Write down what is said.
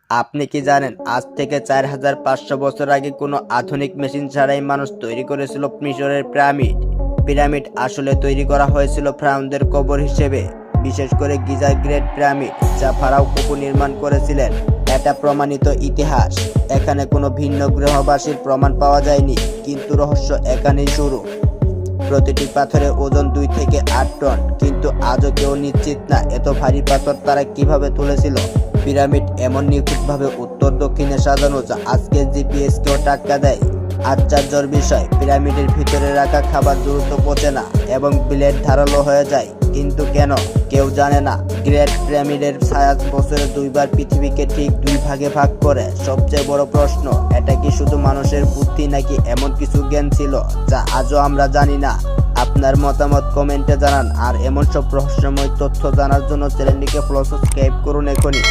আপনি কি জানেন আজ থেকে 4500 বছর আগে কোনো আধুনিক মেশিন ছাড়াই মানুষ তৈরি করেছিল মিশরের পিরামিড। পিরামিড আসলে তৈরি করা হয়েছিল ফ্রাউনদের কবর হিসেবে, বিশেষ করে গিজার গ্রেট পিরামিড যা ফারাও খুফু নির্মাণ করেছিলেন। এটা প্রমাণিত ইতিহাস। এখানে কোনো ভিন্ন গ্রহবাসীর প্রমাণ পাওয়া যায়নি, কিন্তু রহস্য এখানেই শুরু। প্রতিটি পাথরের ওজন 2 থেকে 8 টন, কিন্তু আজও কেউ নিশ্চিত না এত ভারী পাথর তারা কিভাবে তুলেছিল। পিরামিড এমন নিখুঁতভাবে উত্তর দক্ষিণে সাজানো যা আজকের জিপিএস কেও টাক্কা দেয়। আশ্চর্যের বিষয়, পিরামিডের ভিতরে রাখা খাবার দ্রুত পচে না এবং ব্লেড ধারালো হয়ে যায়। কিন্তু কেন, কেউ জানে না। গ্রেট পিরামিডের ছায়াজ বছরে 2 বার পৃথিবীকে ঠিক 2 ভাগে ভাগ করে। সবচেয়ে বড় প্রশ্ন, এটা কি শুধু মানুষের বুদ্ধি নাকি এমন কিছু জ্ঞান ছিল যা আজও আমরা জানি না? আপনার মতামত কমেন্টে জানান, আর এমন সব রহস্যময় তথ্য জানার জন্য চ্যানেলটিকে সাবস্ক্রাইব করুন এখনই।